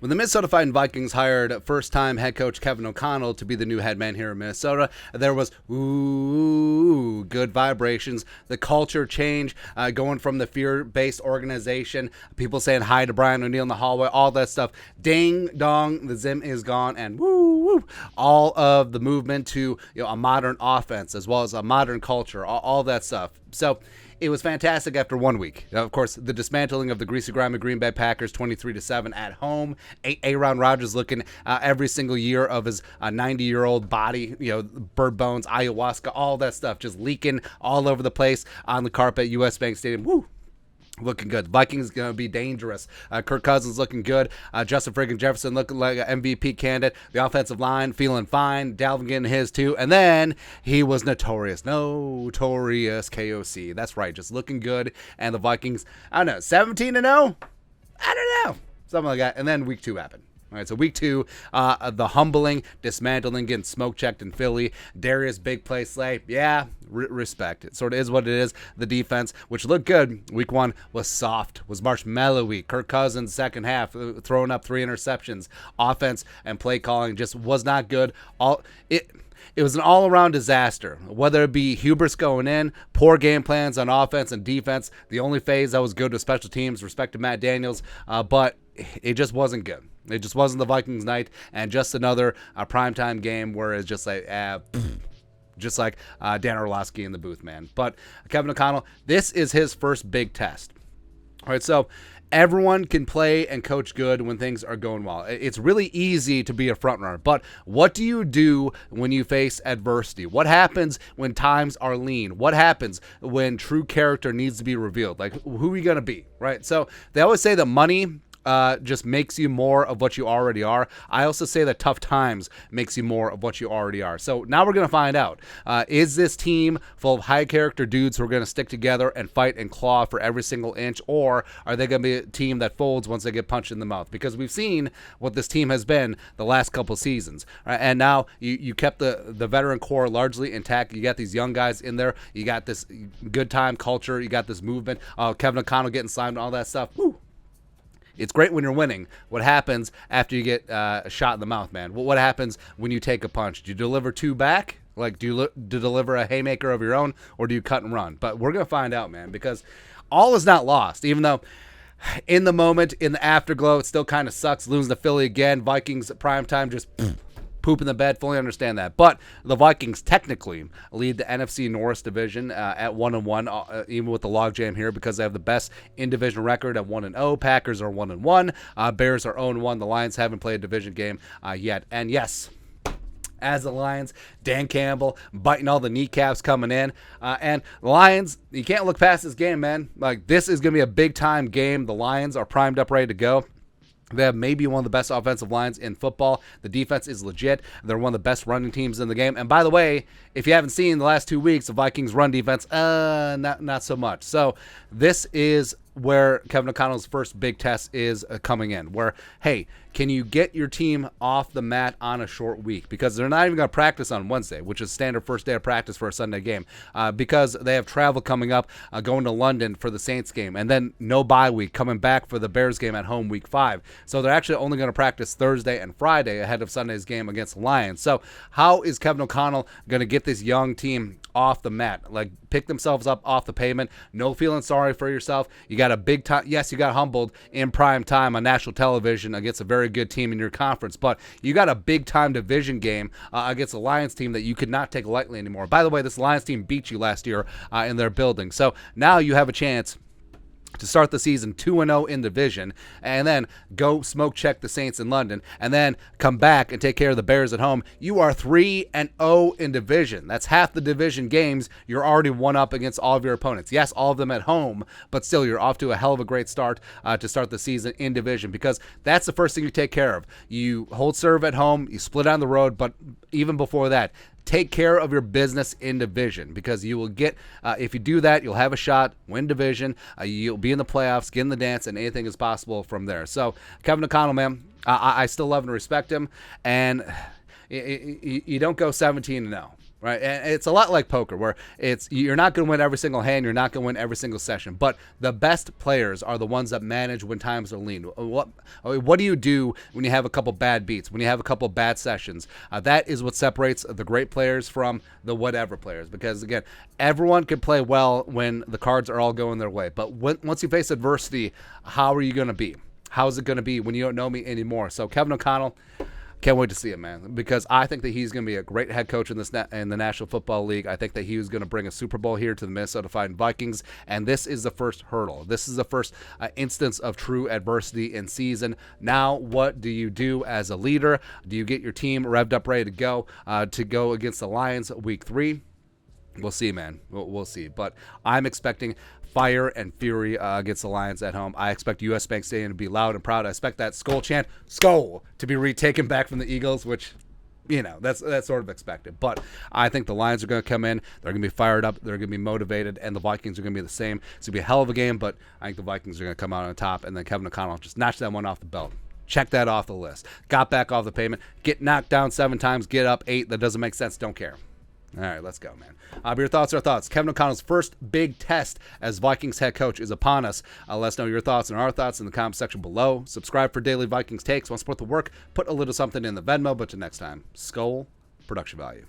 When the Minnesota Vikings hired first-time head coach Kevin O'Connell to be the new head man here in Minnesota, there was good vibrations. The culture change, going from the fear-based organization, people saying hi to Brian O'Neill in the hallway, all that stuff. Ding dong, the Zim is gone, and all of the movement to a modern offense as well as a modern culture, all that stuff. So it was fantastic after 1 week. Of course, the dismantling of the greasy grimy Green Bay Packers 23-7 at home. Aaron Rodgers looking every single year of his 90-year-old body, bird bones, ayahuasca, all that stuff just leaking all over the place on the carpet at US Bank Stadium. Woo! Looking good. Vikings going to be dangerous. Kirk Cousins looking good. Justin friggin' Jefferson looking like an MVP candidate. The offensive line feeling fine. Dalvin getting his too. And then he was notorious KOC. That's right. Just looking good. And the Vikings, I don't know, 17-0? I don't know. Something like that. And then week 2 happened. All right, so week 2, the humbling, dismantling, getting smoke-checked in Philly. Darius, big play Slay. Yeah, respect. It sort of is what it is. The defense, which looked good. Week 1 was soft, was marshmallowy. Kirk Cousins, second half, throwing up 3 interceptions. Offense and play calling just was not good. It was an all-around disaster, whether it be hubris going in, poor game plans on offense and defense. The only phase that was good was special teams, respect to Matt Daniels, but it just wasn't good. It just wasn't the Vikings night, and just another primetime game where it's just like, just like Dan Orlovsky in the booth, man. But Kevin O'Connell, this is his first big test. All right, so everyone can play and coach good when things are going well. It's really easy to be a front runner, but what do you do when you face adversity? What happens when times are lean? What happens when true character needs to be revealed? Like, who are you going to be, right? So they always say that money just makes you more of what you already are. I also say that tough times makes you more of what you already are. So now we're going to find out. Is this team full of high character dudes who are going to stick together and fight and claw for every single inch, or are they going to be a team that folds once they get punched in the mouth? Because we've seen what this team has been the last couple seasons. Right? And now you kept the veteran core largely intact. You got these young guys in there. You got this good time culture. You got this movement. Kevin O'Connell getting signed and all that stuff. Woo! It's great when you're winning. What happens after you get a shot in the mouth, man? What happens when you take a punch? Do you deliver 2 back? Like, do you deliver a haymaker of your own, or do you cut and run? But we're going to find out, man, because all is not lost, even though in the moment, in the afterglow, it still kind of sucks. Losing to Philly again. Vikings at primetime just poop in the bed. Fully understand that. But the Vikings technically lead the NFC North division at 1-1, even with the logjam here, because they have the best in-division record at 1-0. Packers are 1-1. Bears are 0-1. The Lions haven't played a division game yet. And yes, as the Lions, Dan Campbell biting all the kneecaps coming in. And the Lions, you can't look past this game, man. Like, this is going to be a big-time game. The Lions are primed up, ready to go. They have maybe one of the best offensive lines in football. The defense is legit. They're one of the best running teams in the game. And by the way, if you haven't seen the last 2 weeks, the Vikings run defense, not so much. So this is where Kevin O'Connell's first big test is coming in, where, hey, can you get your team off the mat on a short week? Because they're not even going to practice on Wednesday, which is standard first day of practice for a Sunday game, because they have travel coming up, going to London for the Saints game, and then no bye week, coming back for the Bears game at home week 5. So they're actually only going to practice Thursday and Friday ahead of Sunday's game against the Lions. So how is Kevin O'Connell going to get this young team off the mat, like pick themselves up off the pavement? No feeling sorry for yourself. You got a big time. Yes, you got humbled in prime time on national television against a very good team in your conference, but you got a big time division game against a Lions team that you could not take lightly anymore. By the way, this Lions team beat you last year in their building. So now you have a chance to start the season 2-0 in division, and then go smoke check the Saints in London, and then come back and take care of the Bears at home. You are 3-0 in division. That's half the division games. You're already one up against all of your opponents. Yes, all of them at home, but still you're off to a hell of a great start to start the season in division, because that's the first thing you take care of. You hold serve at home, you split on the road, but even before that, take care of your business in division, because you will get, if you do that, you'll have a shot, win division, you'll be in the playoffs, get in the dance, and anything is possible from there. So Kevin O'Connell, man, I still love and respect him, and you don't go 17-0. Right, and it's a lot like poker, where you're not going to win every single hand, you're not going to win every single session, but the best players are the ones that manage when times are lean. What do you do when you have a couple bad beats, when you have a couple bad sessions? That is what separates the great players from the whatever players, because again, everyone can play well when the cards are all going their way, but once you face adversity, how are you going to be? How is it going to be when you don't know me anymore? So Kevin O'Connell, can't wait to see it, man, because I think that he's going to be a great head coach in the National Football League. I think that he was going to bring a Super Bowl here to the Minnesota Vikings, and this is the first hurdle. This is the first instance of true adversity in season. Now, what do you do as a leader? Do you get your team revved up, ready to go against the Lions week 3? We'll see, man. We'll see. But I'm expecting fire and fury against the Lions at home. I expect U.S. Bank Stadium to be loud and proud. I expect that Skol chant, Skol, to be retaken back from the Eagles, which, that's sort of expected. But I think the Lions are going to come in. They're going to be fired up. They're going to be motivated, and the Vikings are going to be the same. It's going to be a hell of a game, but I think the Vikings are going to come out on top, and then Kevin O'Connell just notch that one off the belt. Check that off the list. Got back off the pavement. Get knocked down 7 times. Get up 8. That doesn't make sense. Don't care. All right, let's go, man. But your thoughts are thoughts. Kevin O'Connell's first big test as Vikings head coach is upon us. Let us know your thoughts and our thoughts in the comment section below. Subscribe for daily Vikings takes. Want to support the work? Put a little something in the Venmo. But till next time, Skol, production value.